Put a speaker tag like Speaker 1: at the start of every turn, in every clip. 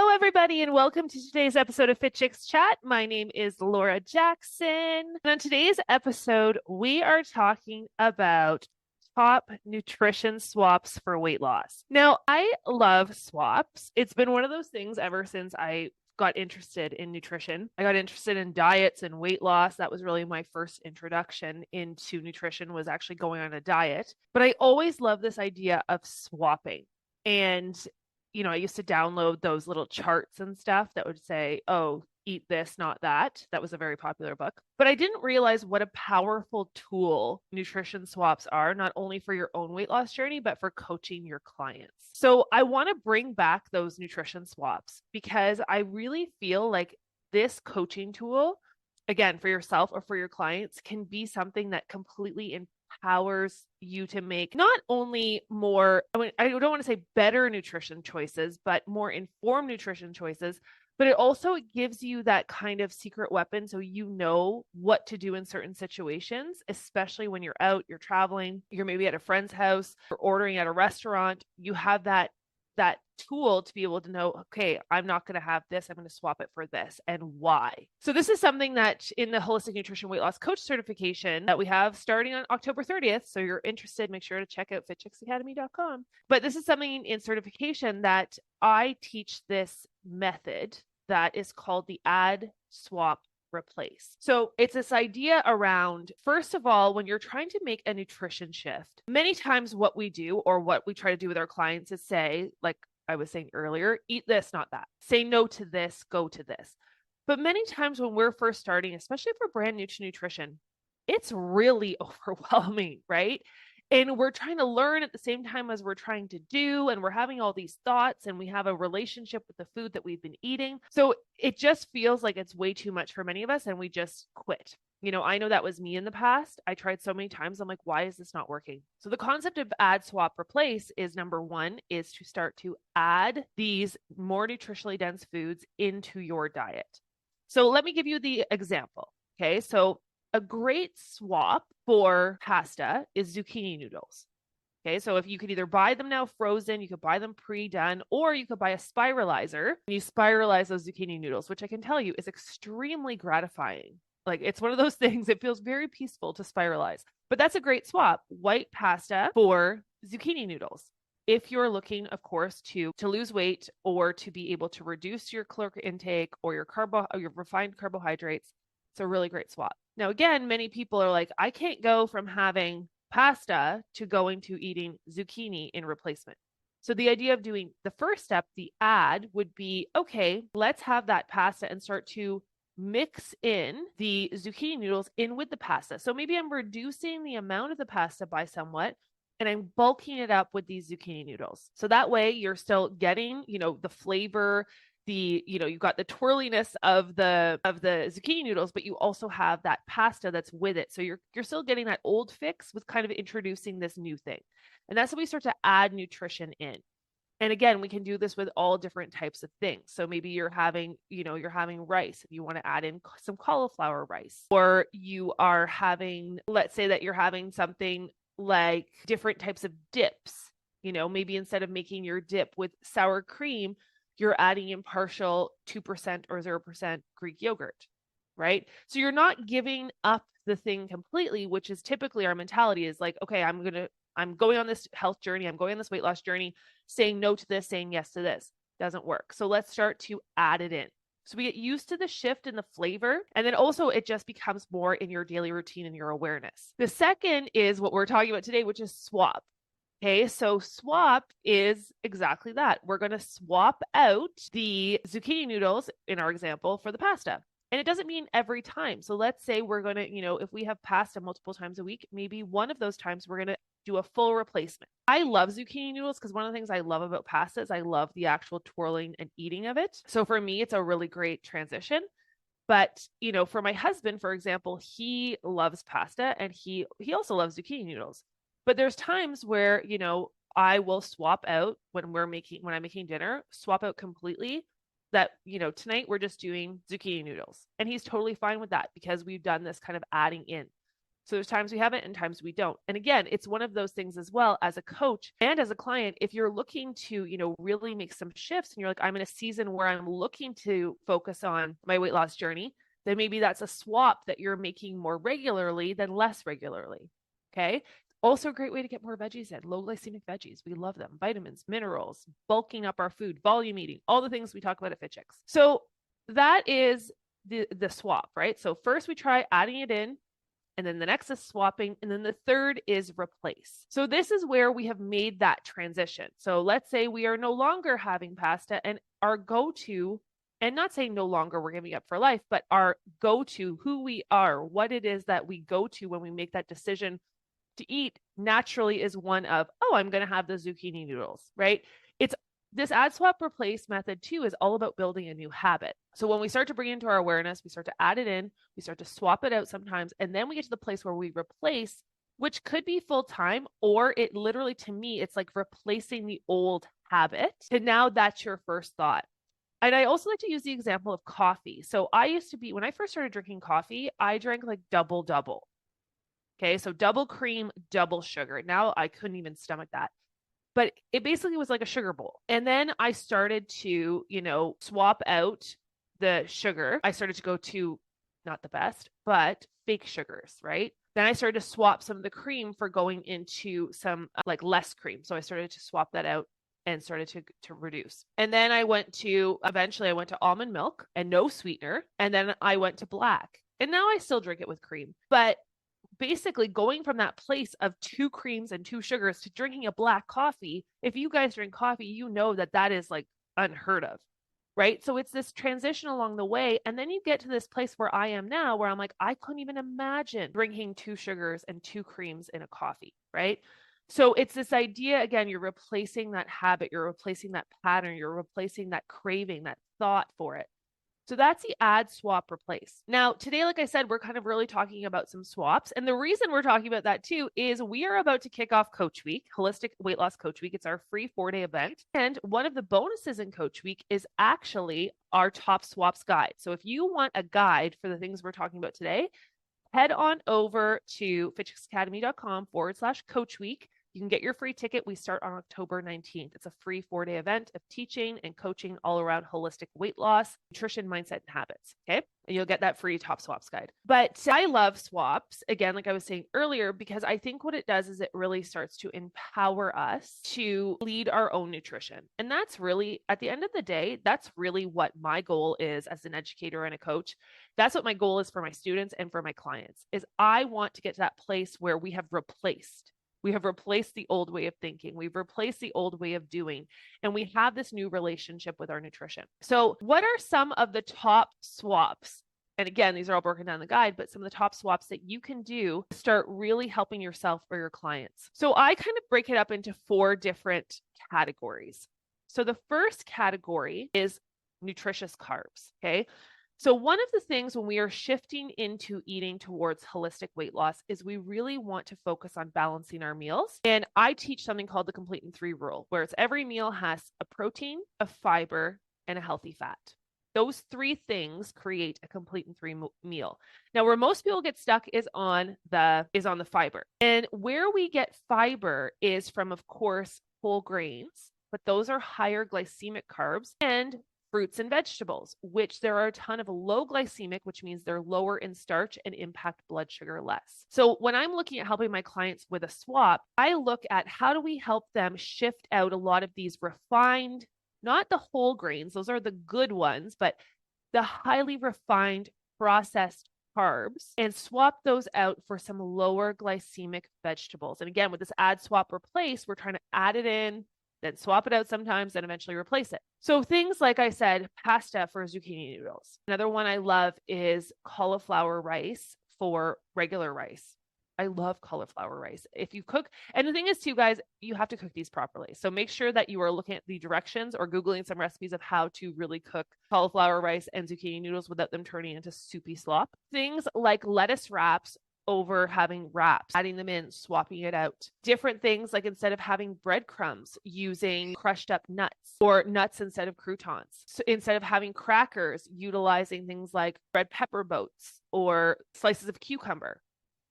Speaker 1: Hello, everybody, and welcome to today's episode of Fit Chicks Chat. My name is Laura Jackson. And on today's episode, we are talking about top nutrition swaps for weight loss. Now, I love swaps. It's been one of those things ever since I got interested in nutrition. I got interested in diets and weight loss. That was really my first introduction into nutrition, was actually going on a diet. But I always loved this idea of swapping. And I used to download those little charts and stuff that would say, oh, eat this, not that. That was a very popular book. But I didn't realize what a powerful tool nutrition swaps are, not only for your own weight loss journey, but for coaching your clients. So I want to bring back those nutrition swaps because I really feel like this coaching tool, again, for yourself or for your clients, can be something that completely empowers you to make not only more, I don't want to say better nutrition choices, but more informed nutrition choices, but it also gives you that kind of secret weapon so you know what to do in certain situations, especially when you're out, you're traveling, you're maybe at a friend's house, or ordering at a restaurant. You have that tool to be able to know, okay, I'm not going to have this. I'm going to swap it for this, and why. So this is something that in the Holistic Nutrition Weight Loss Coach certification that we have starting on October 30th. So you're interested, make sure to check out fitchicksacademy.com. But this is something in certification that I teach this method that is called the add, swap, replace. So it's this idea around, first of all, when you're trying to make a nutrition shift, many times what we do or what we try to do with our clients is say, like I was saying earlier, eat this, not that. Say no to this, go to this. But many times when we're first starting, especially if we're brand new to nutrition, it's really overwhelming, right? And we're trying to learn at the same time as we're trying to do, and we're having all these thoughts, and we have a relationship with the food that we've been eating. So it just feels like it's way too much for many of us, and we just quit. I know that was me in the past. I tried so many times. I'm like, why is this not working? So the concept of add, swap, replace is number one, is to start to add these more nutritionally dense foods into your diet. So let me give you the example. Okay. So a great swap for pasta is zucchini noodles. Okay, so if you could either buy them now frozen, you could buy them pre-done, or you could buy a spiralizer and you spiralize those zucchini noodles, which I can tell you is extremely gratifying. Like, it's one of those things, it feels very peaceful to spiralize. But that's a great swap, white pasta for zucchini noodles. If you're looking, of course, to lose weight or to be able to reduce your caloric intake or your refined carbohydrates, it's a really great swap. Now, again, many people are like, I can't go from having pasta to going to eating zucchini in replacement. So the idea of doing the first step, the add, would be, okay, let's have that pasta and start to mix in the zucchini noodles in with the pasta. So maybe I'm reducing the amount of the pasta by somewhat, and I'm bulking it up with these zucchini noodles. So that way you're still getting, the flavor, you've got the twirliness of the zucchini noodles, but you also have that pasta that's with it. So you're still getting that old fix with kind of introducing this new thing. And that's how we start to add nutrition in. And again, we can do this with all different types of things. So maybe you're having rice, if you want to add in some cauliflower rice, or you are having, let's say that you're having something like different types of dips. Maybe instead of making your dip with sour cream, you're adding in partial 2% or 0% Greek yogurt, right? So you're not giving up the thing completely, which is typically our mentality is like, okay, I'm going on this health journey. I'm going on this weight loss journey, saying no to this, saying yes to this. Doesn't work. So let's start to add it in. So we get used to the shift in the flavor. And then also it just becomes more in your daily routine and your awareness. The second is what we're talking about today, which is swap. Okay, so swap is exactly that. We're going to swap out the zucchini noodles in our example for the pasta. And it doesn't mean every time. So let's say we're going to, if we have pasta multiple times a week, maybe one of those times we're going to do a full replacement. I love zucchini noodles because one of the things I love about pasta is I love the actual twirling and eating of it. So for me, it's a really great transition. But, for my husband, for example, he loves pasta and he also loves zucchini noodles. But there's times where, I will swap out when I'm making dinner, swap out completely that, tonight we're just doing zucchini noodles. And he's totally fine with that because we've done this kind of adding in. So there's times we have it and times we don't. And again, it's one of those things as well as a coach and as a client, if you're looking to, really make some shifts and you're like, I'm in a season where I'm looking to focus on my weight loss journey, then maybe that's a swap that you're making more regularly than less regularly. Okay. Also a great way to get more veggies in, low glycemic veggies. We love them. Vitamins, minerals, bulking up our food, volume eating, all the things we talk about at Fit Chicks. So that is the swap, right? So first we try adding it in, and then the next is swapping, and then the third is replace. So this is where we have made that transition. So let's say we are no longer having pasta, and our go-to, and not saying no longer we're giving up for life, but our go-to, who we are, what it is that we go to when we make that decision to eat naturally is one of, oh, I'm going to have the zucchini noodles, right? It's this add, swap, replace method too is all about building a new habit. So when we start to bring it into our awareness, we start to add it in, we start to swap it out sometimes, and then we get to the place where we replace, which could be full time, or it literally, to me, it's like replacing the old habit. And now that's your first thought. And I also like to use the example of coffee. So I used to be, when I first started drinking coffee, I drank like double. Okay, so double cream, double sugar. Now I couldn't even stomach that. But it basically was like a sugar bowl. And then I started to, swap out the sugar. I started to go to not the best, but fake sugars, right? Then I started to swap some of the cream for going into some like less cream. So I started to swap that out and started to reduce. And then eventually I went to almond milk and no sweetener. And then I went to black. And now I still drink it with cream. But basically going from that place of 2 creams and 2 sugars to drinking a black coffee, if you guys drink coffee, you know that is like unheard of, right? So it's this transition along the way. And then you get to this place where I am now, where I'm like, I couldn't even imagine drinking 2 sugars and 2 creams in a coffee, right? So it's this idea, again, you're replacing that habit, you're replacing that pattern, you're replacing that craving, that thought for it. So that's the add, swap, replace. Now, today, like I said, we're kind of really talking about some swaps. And the reason we're talking about that too is we are about to kick off Coach Week, Holistic Weight Loss Coach Week. It's our free 4-day event. And one of the bonuses in Coach Week is actually our top swaps guide. So if you want a guide for the things we're talking about today, head on over to fitchicksacademy.com/Coach Week. You can get your free ticket. We start on October 19th. It's a free 4-day event of teaching and coaching all around holistic weight loss, nutrition, mindset, and habits. Okay. And you'll get that free top swaps guide. But I love swaps, again, like I was saying earlier, because I think what it does is it really starts to empower us to lead our own nutrition. And that's really, at the end of the day, that's really what my goal is as an educator and a coach. That's what my goal is for my students and for my clients, is I want to get to that place where we have replaced the old way of thinking. We've replaced the old way of doing, and we have this new relationship with our nutrition. So what are some of the top swaps? And again, these are all broken down in the guide, but some of the top swaps that you can do to start really helping yourself or your clients. So I kind of break it up into 4 different categories. So the first category is nutritious carbs. Okay. So one of the things when we are shifting into eating towards holistic weight loss is we really want to focus on balancing our meals. And I teach something called the Complete in 3 rule, where it's every meal has a protein, a fiber, and a healthy fat. Those 3 things create a complete in 3 meal. Now, where most people get stuck is on the fiber. And where we get fiber is from, of course, whole grains, but those are higher glycemic carbs, and fruits and vegetables, which there are a ton of low glycemic, which means they're lower in starch and impact blood sugar less. So when I'm looking at helping my clients with a swap, I look at how do we help them shift out a lot of these refined, not the whole grains, those are the good ones, but the highly refined processed carbs, and swap those out for some lower glycemic vegetables. And again, with this add, swap, replace, we're trying to add it in, then swap it out sometimes, then eventually replace it. So things like I said, pasta for zucchini noodles. Another one I love is cauliflower rice for regular rice. I love cauliflower rice. If you cook, and the thing is too, guys, you have to cook these properly. So make sure that you are looking at the directions or Googling some recipes of how to really cook cauliflower rice and zucchini noodles without them turning into soupy slop. Things like lettuce wraps over having wraps, adding them in, swapping it out. Different things like instead of having breadcrumbs, using crushed up nuts, or nuts instead of croutons. So instead of having crackers, utilizing things like red pepper boats or slices of cucumber.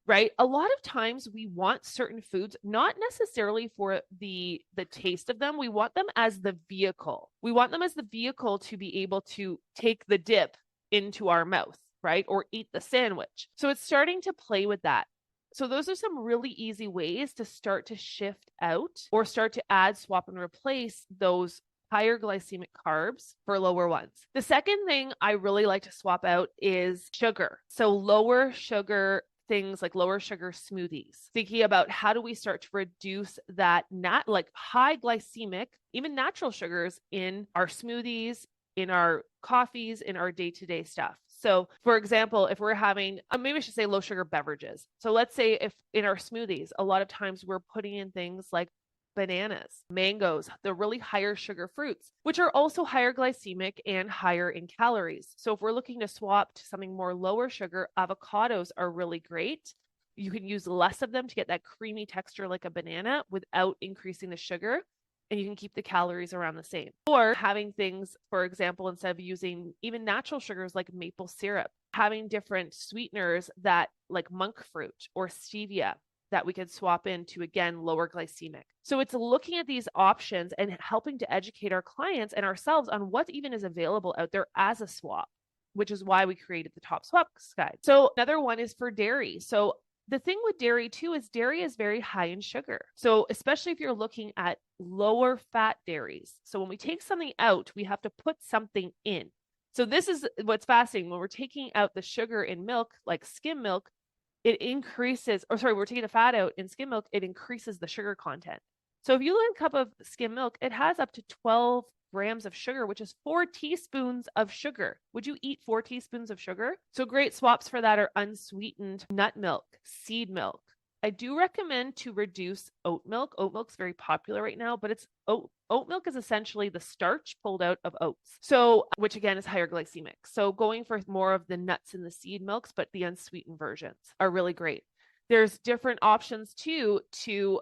Speaker 1: right? A lot of times we want certain foods, not necessarily for the taste of them. We want them as the vehicle. We want them as the vehicle to be able to take the dip into our mouth, right? Or eat the sandwich. So it's starting to play with that. So those are some really easy ways to start to shift out or start to add, swap, and replace those higher glycemic carbs for lower ones. The second thing I really like to swap out is sugar. So lower sugar things like lower sugar smoothies, thinking about how do we start to reduce that like high glycemic, even natural sugars in our smoothies, in our coffees, in our day-to-day stuff. So for example, if we're having, maybe I should say low sugar beverages. So let's say if in our smoothies, a lot of times we're putting in things like bananas, mangoes, the really higher sugar fruits, which are also higher glycemic and higher in calories. So if we're looking to swap to something more lower sugar, avocados are really great. You can use less of them to get that creamy texture like a banana without increasing the sugar, and you can keep the calories around the same. Or having things, for example, instead of using even natural sugars like maple syrup, having different sweeteners that like monk fruit or stevia that we could swap into, again, lower glycemic. So it's looking at these options and helping to educate our clients and ourselves on what even is available out there as a swap, which is why we created the Top Swaps Guide. So another one is for dairy. So the thing with dairy too is dairy is very high in sugar. So especially if you're looking at lower fat dairies. So when we take something out, we have to put something in. So this is what's fascinating. When we're taking out the sugar in milk, like skim milk, it increases, or sorry, we're taking the fat out in skim milk, it increases the sugar content. So if you look at a cup of skim milk, it has up to 12 grams of sugar, which is 4 teaspoons of sugar. Would you eat 4 teaspoons of sugar? So great swaps for that are unsweetened nut milk, seed milk. I do recommend to reduce oat milk. Oat milk's very popular right now, but it's oat milk is essentially the starch pulled out of oats. So, which again is higher glycemic. So going for more of the nuts and the seed milks, but the unsweetened versions are really great. There's different options too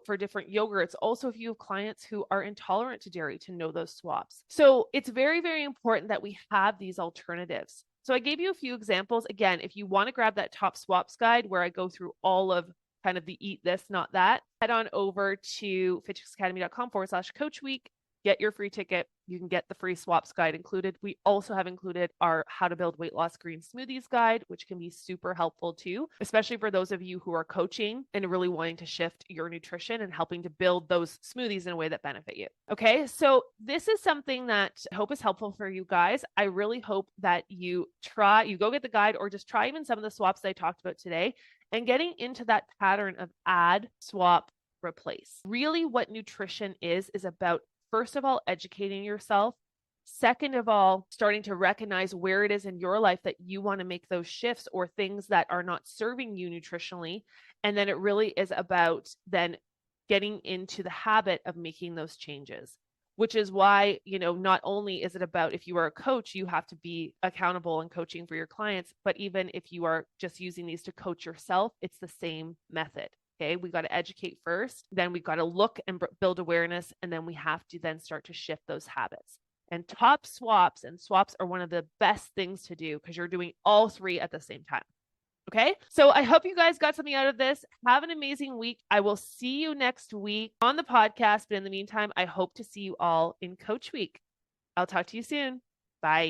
Speaker 1: for different yogurts. Also, if you have clients who are intolerant to dairy, to know those swaps. So it's very, very important that we have these alternatives. So I gave you a few examples. Again, if you want to grab that Top Swaps Guide where I go through all of kind of the eat this, not that, head on over to fitchicksacademy.com/coach week. Get your free ticket. You can get the free swaps guide included. We also have included our how to build weight loss green smoothies guide, which can be super helpful too, especially for those of you who are coaching and really wanting to shift your nutrition and helping to build those smoothies in a way that benefit you. Okay, so this is something that I hope is helpful for you guys. I really hope that you go get the guide or just try even some of the swaps that I talked about today and getting into that pattern of add, swap, replace. Really what nutrition is about, first of all, educating yourself. Second of all, starting to recognize where it is in your life that you want to make those shifts or things that are not serving you nutritionally. And then it really is about then getting into the habit of making those changes, which is why, not only is it about if you are a coach, you have to be accountable and coaching for your clients, but even if you are just using these to coach yourself, it's the same method. Okay, we got to educate first, then we got to look and build awareness, and then we have to then start to shift those habits. And top swaps and swaps are one of the best things to do because you're doing all three at the same time. Okay, so I hope you guys got something out of this. Have an amazing week. I will see you next week on the podcast, but in the meantime, I hope to see you all in Coach Week. I'll talk to you soon. Bye.